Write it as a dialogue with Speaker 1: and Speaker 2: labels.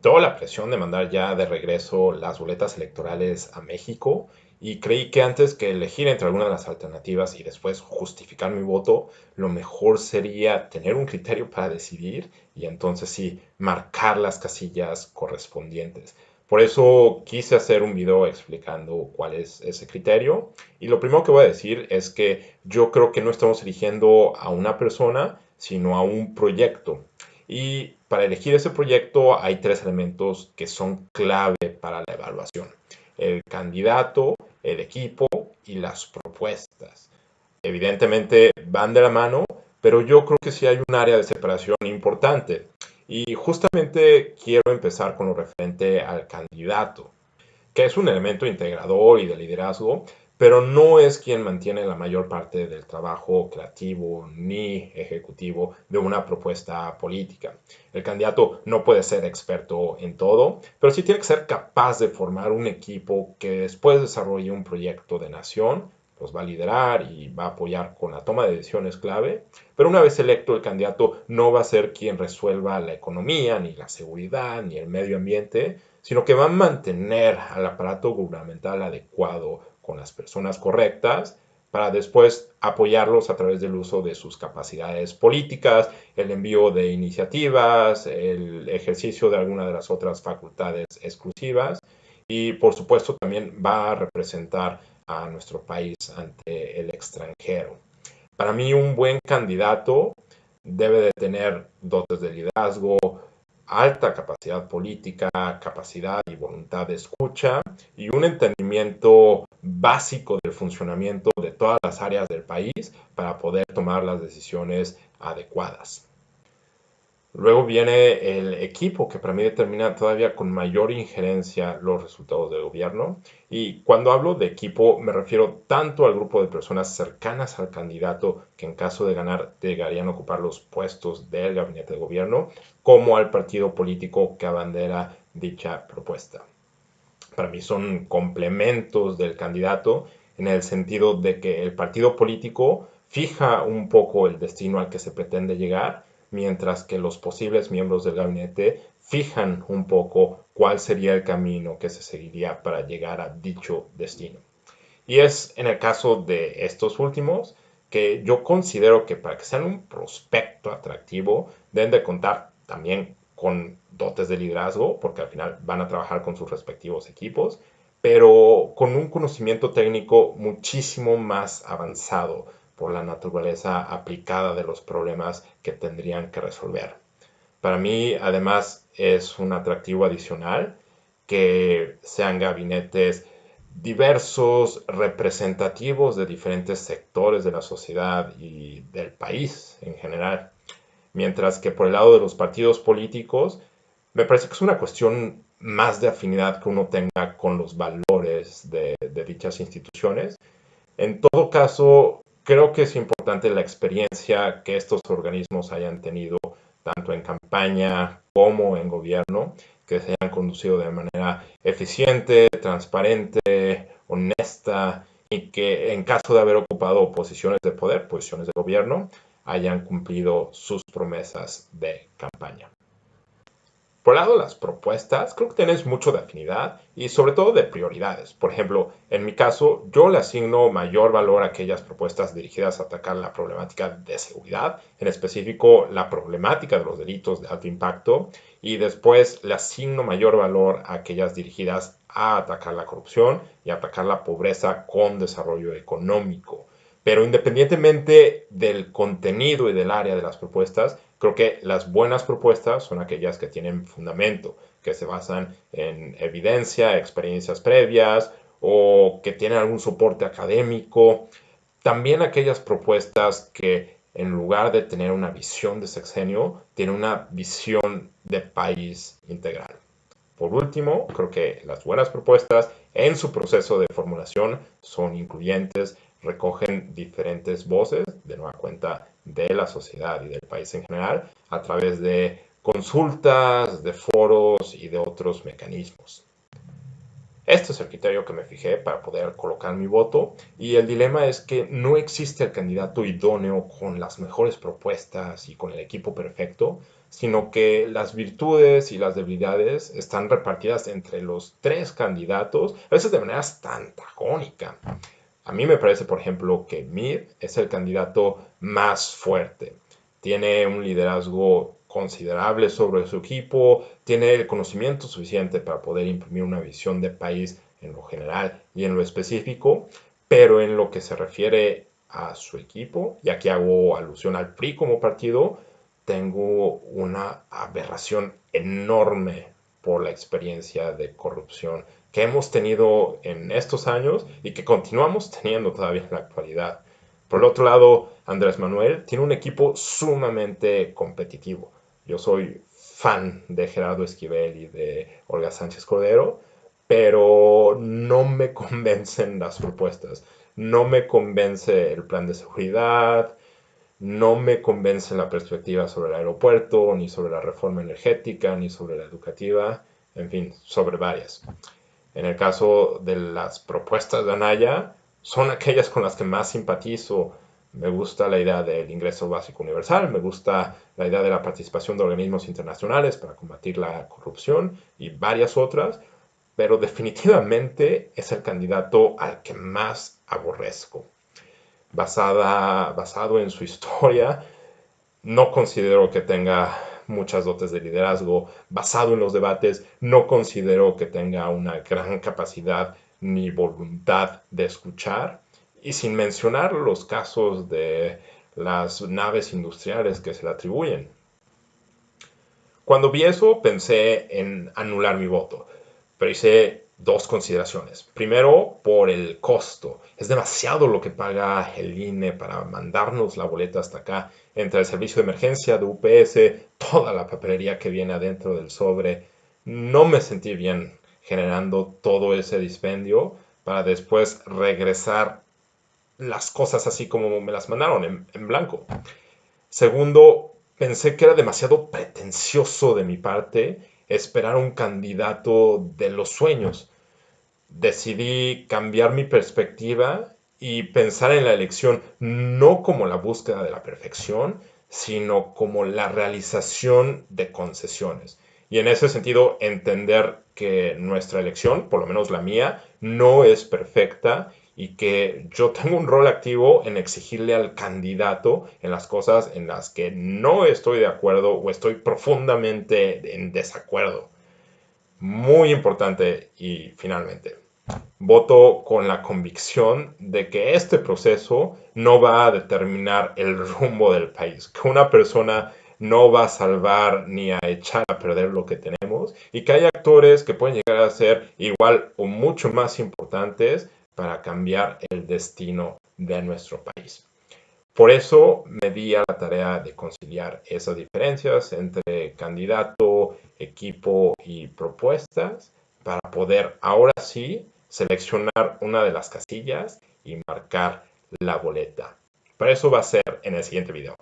Speaker 1: toda la presión de mandar ya de regreso las boletas electorales a México y creí que antes que elegir entre alguna de las alternativas y después justificar mi voto, lo mejor sería tener un criterio para decidir y entonces sí marcar las casillas correspondientes. Por eso quise hacer un video explicando cuál es ese criterio. Y lo primero que voy a decir es que yo creo que no estamos eligiendo a una persona, sino a un proyecto. Y para elegir ese proyecto hay tres elementos que son clave para la evaluación: el candidato, el equipo y las propuestas. Evidentemente van de la mano, pero yo creo que sí hay un área de separación importante. Y justamente quiero empezar con lo referente al candidato, que es un elemento integrador y de liderazgo, pero no es quien mantiene la mayor parte del trabajo creativo ni ejecutivo de una propuesta política. El candidato no puede ser experto en todo, pero sí tiene que ser capaz de formar un equipo que después desarrolle un proyecto de nación, pues va a liderar y va a apoyar con la toma de decisiones clave, pero una vez electo el candidato no va a ser quien resuelva la economía, ni la seguridad, ni el medio ambiente, sino que va a mantener al aparato gubernamental adecuado con las personas correctas para después apoyarlos a través del uso de sus capacidades políticas, el envío de iniciativas, el ejercicio de alguna de las otras facultades exclusivas y por supuesto también va a representar a nuestro país ante el extranjero. Para mí un buen candidato debe de tener dotes de liderazgo, alta capacidad política, capacidad y voluntad de escucha y un entendimiento básico del funcionamiento de todas las áreas del país para poder tomar las decisiones adecuadas. Luego viene el equipo, que para mí determina todavía con mayor injerencia los resultados del gobierno. Y cuando hablo de equipo me refiero tanto al grupo de personas cercanas al candidato que en caso de ganar llegarían a ocupar los puestos del gabinete de gobierno, como al partido político que abandera dicha propuesta. Para mí son complementos del candidato en el sentido de que el partido político fija un poco el destino al que se pretende llegar, mientras que los posibles miembros del gabinete fijan un poco cuál sería el camino que se seguiría para llegar a dicho destino. Y es en el caso de estos últimos que yo considero que para que sean un prospecto atractivo deben de contar también con dotes de liderazgo, porque al final van a trabajar con sus respectivos equipos, pero con un conocimiento técnico muchísimo más avanzado por la naturaleza aplicada de los problemas que tendrían que resolver. Para mí, además, es un atractivo adicional que sean gabinetes diversos, representativos de diferentes sectores de la sociedad y del país en general. Mientras que por el lado de los partidos políticos, me parece que es una cuestión más de afinidad que uno tenga con los valores de dichas instituciones. En todo caso, creo que es importante la experiencia que estos organismos hayan tenido tanto en campaña como en gobierno, que se hayan conducido de manera eficiente, transparente, honesta y que en caso de haber ocupado posiciones de poder, posiciones de gobierno, hayan cumplido sus promesas de campaña. Por el lado de las propuestas, creo que tienes mucho de afinidad y sobre todo de prioridades. Por ejemplo, en mi caso, yo le asigno mayor valor a aquellas propuestas dirigidas a atacar la problemática de seguridad, en específico la problemática de los delitos de alto impacto, y después le asigno mayor valor a aquellas dirigidas a atacar la corrupción y a atacar la pobreza con desarrollo económico. Pero independientemente del contenido y del área de las propuestas, creo que las buenas propuestas son aquellas que tienen fundamento, que se basan en evidencia, experiencias previas o que tienen algún soporte académico. También aquellas propuestas que en lugar de tener una visión de sexenio, tienen una visión de país integral. Por último, creo que las buenas propuestas en su proceso de formulación son incluyentes, recogen diferentes voces, de nueva cuenta, de la sociedad y del país en general, a través de consultas, de foros y de otros mecanismos. Este es el criterio que me fijé para poder colocar mi voto y el dilema es que no existe el candidato idóneo con las mejores propuestas y con el equipo perfecto, sino que las virtudes y las debilidades están repartidas entre los tres candidatos, a veces de manera hasta antagónica. A mí me parece, por ejemplo, que Mir es el candidato más fuerte. Tiene un liderazgo considerable sobre su equipo, tiene el conocimiento suficiente para poder imprimir una visión de país en lo general y en lo específico, pero en lo que se refiere a su equipo, y aquí hago alusión al PRI como partido, tengo una aberración enorme por la experiencia de corrupción que hemos tenido en estos años y que continuamos teniendo todavía en la actualidad. Por el otro lado, Andrés Manuel tiene un equipo sumamente competitivo. Yo soy fan de Gerardo Esquivel y de Olga Sánchez Cordero, pero no me convencen las propuestas. No me convence el plan de seguridad, no me convence la perspectiva sobre el aeropuerto, ni sobre la reforma energética, ni sobre la educativa, en fin, sobre varias. En el caso de las propuestas de Anaya, son aquellas con las que más simpatizo. Me gusta la idea del ingreso básico universal, me gusta la idea de la participación de organismos internacionales para combatir la corrupción y varias otras, pero definitivamente es el candidato al que más aborrezco. Basado en su historia, no considero que tenga muchas dotes de liderazgo. Basado en los debates, no considero que tenga una gran capacidad ni voluntad de escuchar. Y sin mencionar los casos de las naves industriales que se le atribuyen. Cuando vi eso, pensé en anular mi voto, pero hice dos consideraciones. Primero, por el costo. Es demasiado lo que paga el INE para mandarnos la boleta hasta acá, entre el servicio de emergencia de UPS, toda la papelería que viene adentro del sobre. No me sentí bien generando todo ese dispendio para después regresar las cosas así como me las mandaron en blanco. Segundo, pensé que era demasiado pretencioso de mi parte esperar un candidato de los sueños. Decidí cambiar mi perspectiva y pensar en la elección no como la búsqueda de la perfección, sino como la realización de concesiones. Y en ese sentido, entender que nuestra elección, por lo menos la mía, no es perfecta y que yo tengo un rol activo en exigirle al candidato en las cosas en las que no estoy de acuerdo o estoy profundamente en desacuerdo. Muy importante y finalmente, voto con la convicción de que este proceso no va a determinar el rumbo del país, que una persona no va a salvar ni a echar a perder lo que tenemos y que hay actores que pueden llegar a ser igual o mucho más importantes para cambiar el destino de nuestro país. Por eso me di a la tarea de conciliar esas diferencias entre candidato, equipo y propuestas para poder ahora sí seleccionar una de las casillas y marcar la boleta. Pero eso va a ser en el siguiente video.